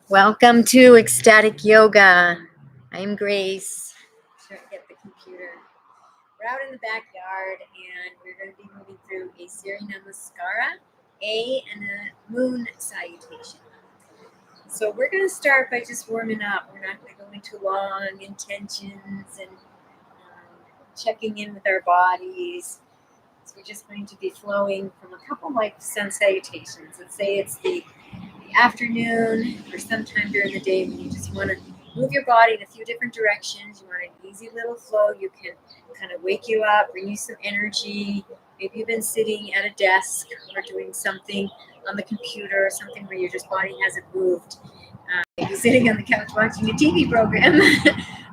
Welcome to Ecstatic Yoga. I'm Grace. Trying to get the computer. We're out in the backyard and we're going to be moving through a Surya Namaskara, and a moon salutation. So we're going to start by just warming up. We're not going to go into long intentions and checking in with our bodies. So we're just going to be flowing from a couple like sun salutations. Let's say it's the afternoon or sometime during the day when you just want to move your body in a few different directions. You want an easy little flow. You can kind of wake you up, bring you some energy. Maybe you've been sitting at a desk or doing something on the computer or something where your just body hasn't moved. Maybe sitting on the couch watching a TV program.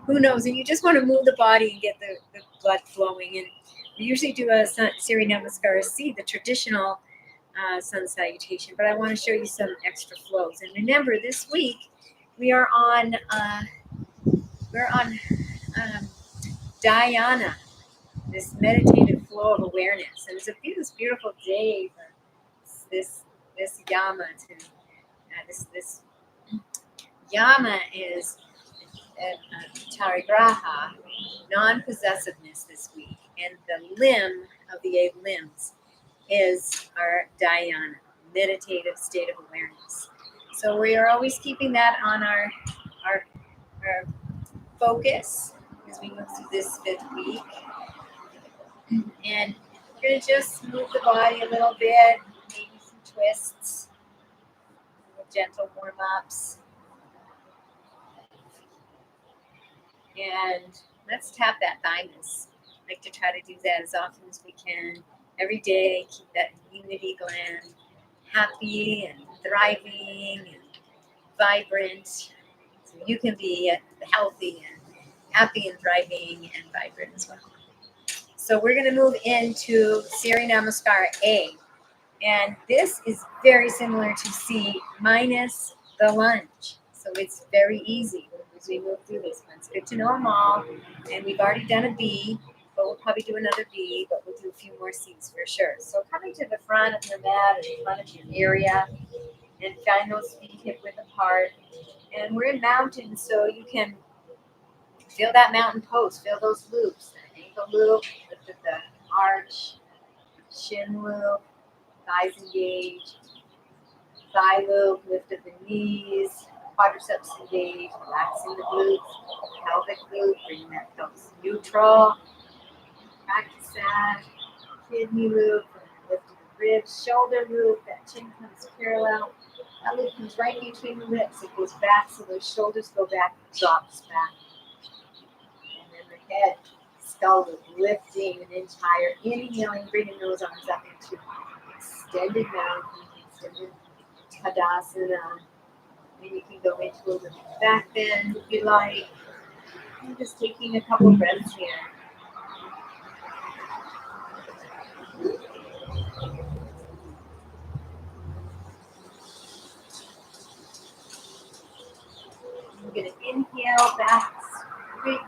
Who knows? And you just want to move the body and get the blood flowing. And we usually do a Surya Namaskara C, the traditional sun salutation, but I want to show you some extra flows. And remember, this week we are on dhyana, this meditative flow of awareness, and it's this beautiful day for this yama to this yama is Tarigraha, non-possessiveness this week, and the limb of the 8 limbs is our dhyana, meditative state of awareness. So we are always keeping that on our focus as we move through this 5th week. And we're going to just move the body a little bit, maybe some twists, gentle warm-ups. And let's tap that thymus. I like to try to do that as often as we can. Every day, keep that unity gland happy and thriving and vibrant. So you can be healthy and happy and thriving and vibrant as well. So we're going to move into Surya Namaskara A. And this is very similar to C minus the lunge. So it's very easy as we move through this one. It's good to know them all. And we've already done a B. But we'll probably do another B, but we'll do a few more C's for sure. So coming to the front of your mat, or the front of your area, and find those feet hip width apart. And we're in mountains, so you can feel that mountain pose, feel those loops, the ankle loop, lift at the arch, shin loop, thighs engaged, thigh loop, lift at the knees, quadriceps engaged, relaxing the glutes, pelvic loop, bringing that pelvis neutral. Practice that. Kidney loop, lift the ribs, shoulder loop, that chin comes parallel. That loop comes right between the lips. It goes back so those shoulders go back, drops back. And then the head, skull loop, lifting an inch higher. Inhaling, bringing those arms up into extended mountain, extended Tadasana. And you can go into a little back bend if you like. I'm just taking a couple breaths here. We're going to inhale back,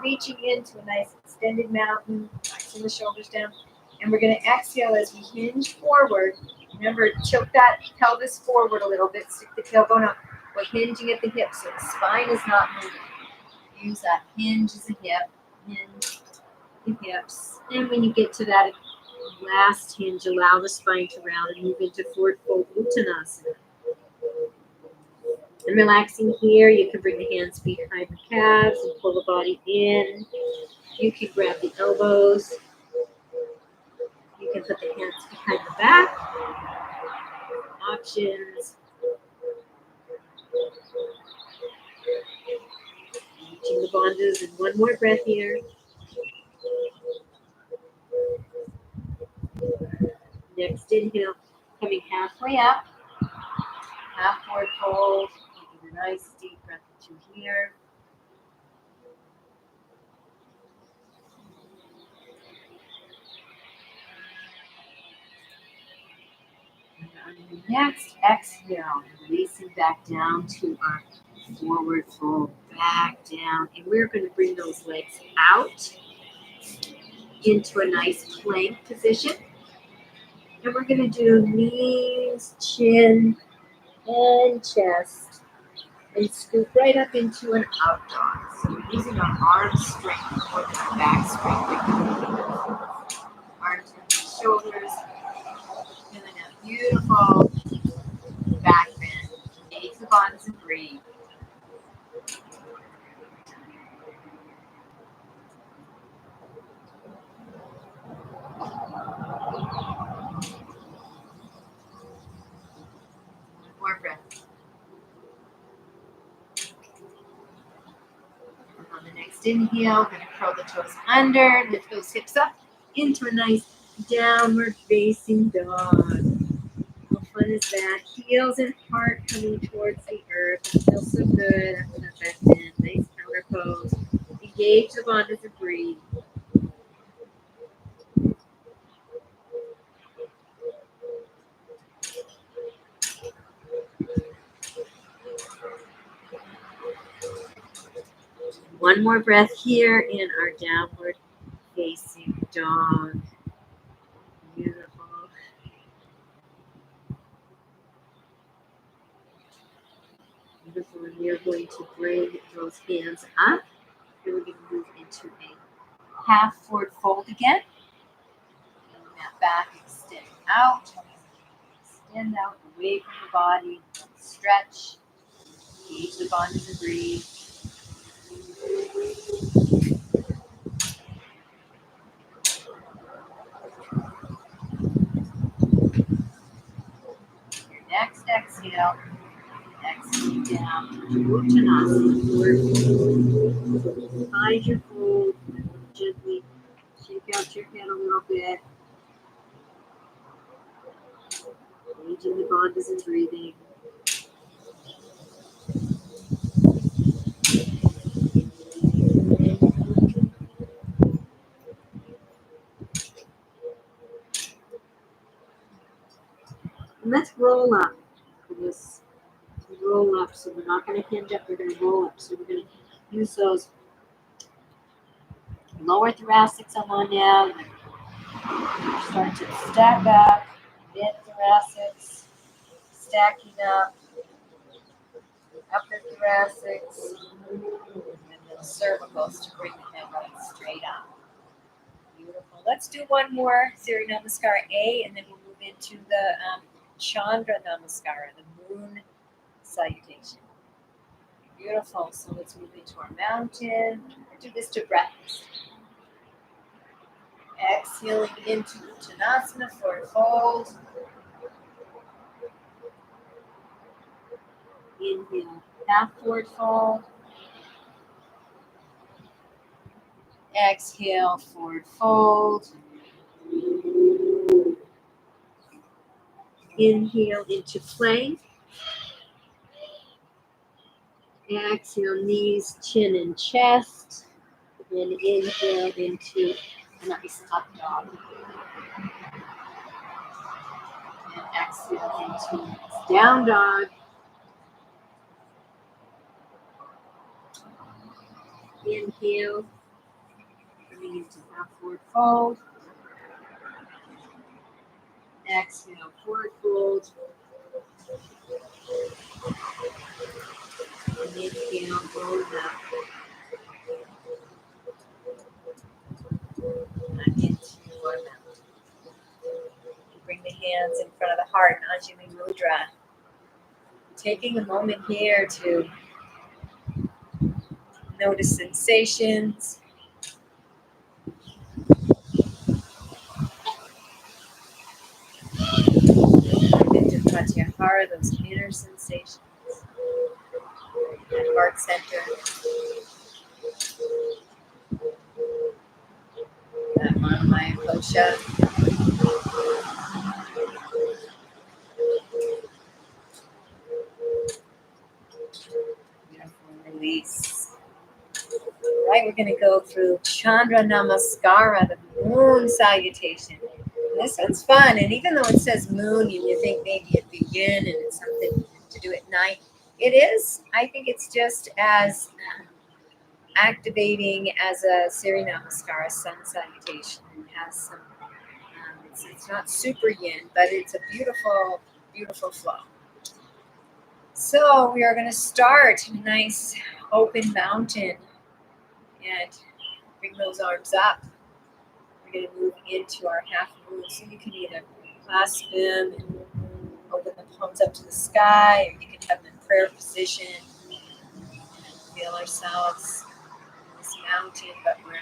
reaching into a nice extended mountain, relaxing the shoulders down. And we're going to exhale as we hinge forward. Remember, tilt that pelvis forward a little bit, stick the tailbone up. We're hinging at the hips, so the spine is not moving. Use that hinge as a hip, hinge the hips. And when you get to that last hinge, allow the spine to round and move into forward fold Uttanasana. And relaxing here, you can bring the hands behind the calves and pull the body in. You can grab the elbows. You can put the hands behind the back. Options. Reaching the bandhas, and one more breath here. Next inhale, coming halfway up. Half forward fold. Taking a nice deep breath into here. And on the next exhale, releasing back down to our forward fold, back down. And we're going to bring those legs out into a nice plank position. And we're going to do knees, chin, and chest, and scoop right up into an out dog. So we're using our arm strength more than our back strength. Arms and shoulders, feeling that beautiful back bend. Engage the bodies and breathe. One more breath. And on the next inhale, we're going to curl the toes under, lift those hips up into a nice downward facing dog. How fun is that? Heels and heart coming towards the earth. It feels so good after that back bend. Nice counter pose. Engage the bandhas and breathe. One more breath here in our downward facing dog. Beautiful. Beautiful. And we are going to bring those hands up. And we're going to move into a half forward fold again. And that back extend out. Extend out away from the body. Stretch. Engage the bandhas and breathe. Your next exhale. Exhale down to Uttanasana. Find your fold. Gently shake out your head a little bit. Engaging the bandhas and breathing. And let's roll up for this. Roll up. So we're not going to hinge up, we're going to roll up. So we're going to use those lower thoracics on one now. Start to stack up. Mid thoracics. Stacking up. Upper thoracics. And then cervicals to bring the head right straight up. Beautiful. Let's do one more Surya Namaskara A, and then we'll move into the Chandra Namaskara, the moon salutation. Beautiful. So let's move into our mountain. Do this to breaths. Exhaling into Uttanasana, forward fold. Inhale, half forward fold. Exhale, forward fold. Inhale into plank. Exhale, knees, chin, and chest. And inhale into a nice up dog. And exhale into down dog. Inhale, coming into half forward fold. Exhale, forward fold. And inhale, roll up. And into our mouth. Bring the hands in front of the heart, Anjali Mudra. Taking a moment here to notice sensations. Into Pratyahara, those inner sensations. That heart center. That Manamaya Kosha. Beautiful release. All right, we're going to go through Chandra Namaskara, the moon salutation. This one's fun, and even though it says moon, and you think maybe it begin and it's something to do at night, it is. I think it's just as activating as a Surya Namaskara sun salutation. It has some. It's not super yin, but it's a beautiful, beautiful flow. So we are going to start a nice open mountain and bring those arms up. We're going to move into our half moon, so you can either clasp them and open the palms up to the sky, or you can have them in prayer position. Feel ourselves in this mountain, but we're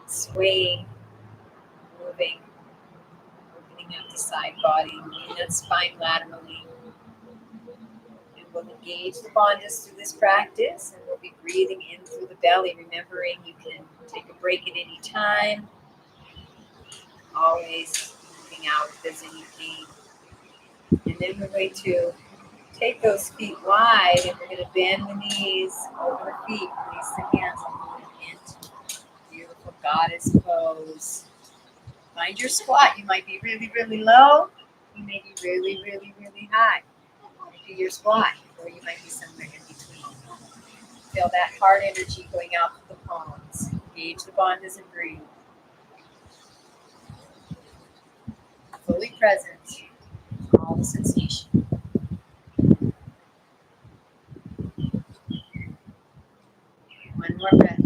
swaying, moving, opening up the side body, moving that spine laterally. And we'll engage the bandhas through this practice, and we'll be breathing in through the belly, remembering you can take a break at any time, always moving out if there's any pain. And then we're going to take those feet wide, and we're going to bend the knees over the feet, release the hands, and move into beautiful goddess pose. Find your squat. You might be really, really low. You may be really, really, really high. Do your squat, or you might be somewhere in between. Feel that heart energy going out through the palms. Engage the bandhas and breathe. Fully present. All the sensation. One more breath.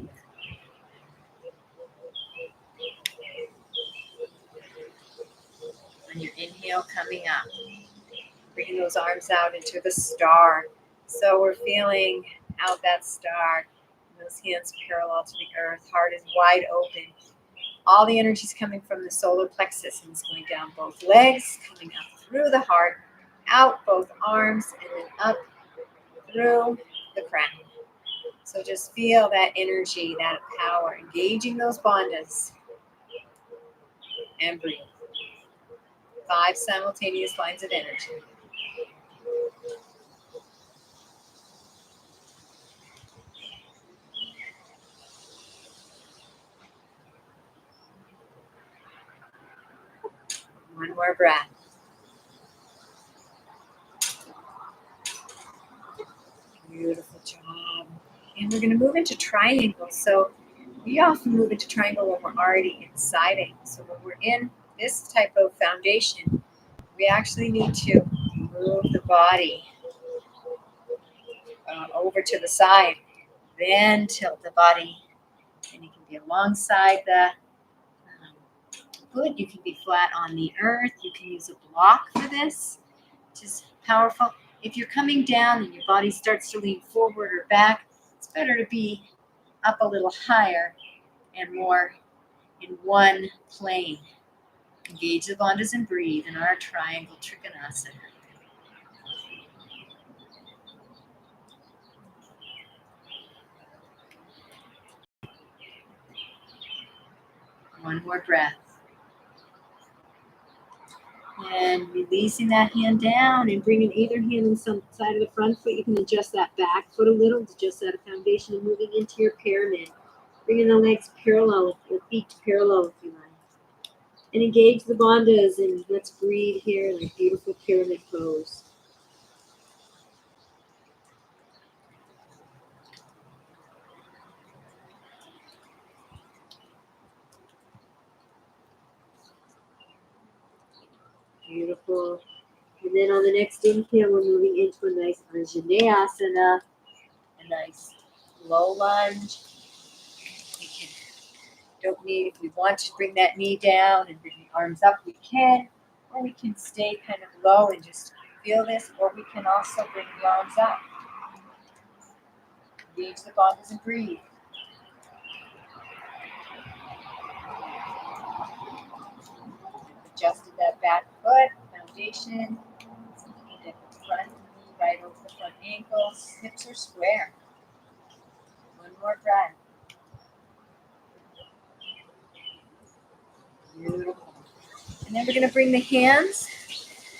On your inhale, coming up. Bringing those arms out into the star. So we're feeling out that star. Those hands parallel to the earth. Heart is wide open. All the energy is coming from the solar plexus, and it's going down both legs, coming up through the heart, out both arms, and then up through the crown. So just feel that energy, that power, engaging those bandhas, and breathe. 5 simultaneous lines of energy. One more breath. Beautiful job. And we're going to move into triangle. So we often move into triangle when we're already inside it. So when we're in this type of foundation, we actually need to move the body over to the side, then tilt the body, and you can be alongside the foot. You can be flat on the earth. You can use a block for this, which is powerful. If you're coming down and your body starts to lean forward or back, it's better to be up a little higher and more in one plane. Engage the bandhas and breathe in our triangle trikonasana. One more breath. And releasing that hand down and bringing either hand on some side of the front foot. You can adjust that back foot a little, adjust that foundation, and moving into your pyramid. Bringing the legs parallel, the feet parallel if you like. And engage the bandhas, and let's breathe here in a beautiful pyramid pose. Beautiful. And then on the next inhale, we're moving into a nice Anjaneyasana, a nice low lunge. We can, don't need, if we want to bring that knee down and bring the arms up, we can, or we can stay kind of low and just feel this, or we can also bring the arms up. Engage the bandhas and breathe. Adjusted that back foot, foundation, the front knee right over the front ankle, hips are square. One more breath. Beautiful. And then we're going to bring the hands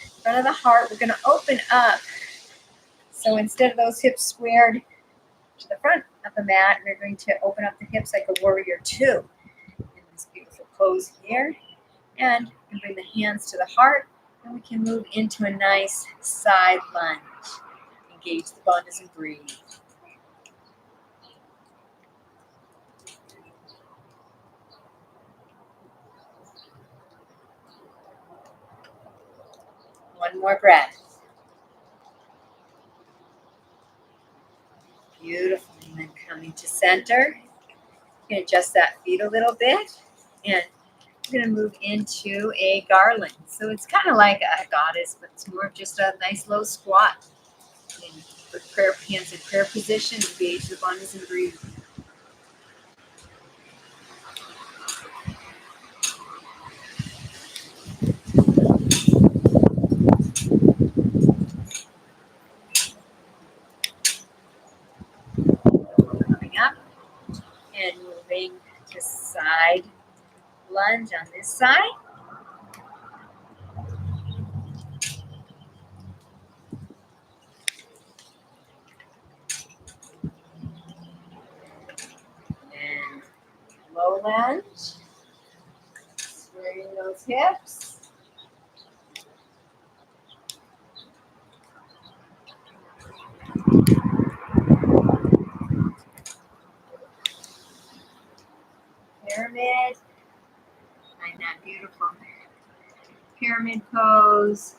in front of the heart. We're going to open up. So instead of those hips squared to the front of the mat, we're going to open up the hips like a warrior two in this beautiful pose here. And we can bring the hands to the heart, and we can move into a nice side lunge. Engage the bandhas and breathe. One more breath. Beautiful. And then coming to center. You can adjust that feet a little bit. And we're going to move into a garland. So it's kind of like a goddess, but it's more of just a nice low squat. And put prayer hands in prayer position, engage the lungs and breathe. Coming up and moving to side lunge on this side. And low lunge. Squaring those hips. Pyramid. Find that beautiful pyramid pose.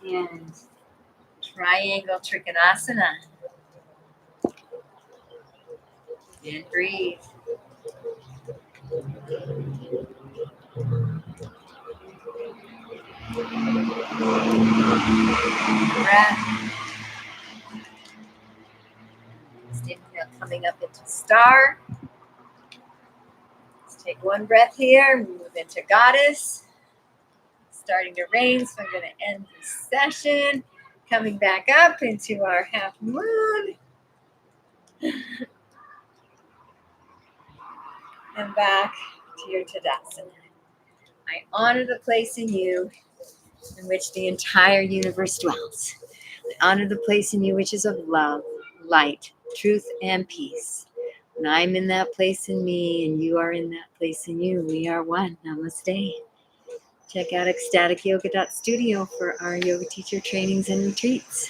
And triangle trikonasana. And breathe. Breath. Inhale, coming up into star. Let's take one breath here. Move into goddess. Starting to rain, so I'm going to end this session. Coming back up into our half moon. And back to your Tadasana. I honor the place in you in which the entire universe dwells. I honor the place in you which is of love, light, truth, and peace. When I'm in that place in me and you are in that place in you, we are one. Namaste. Check out ecstaticyoga.studio for our yoga teacher trainings and retreats.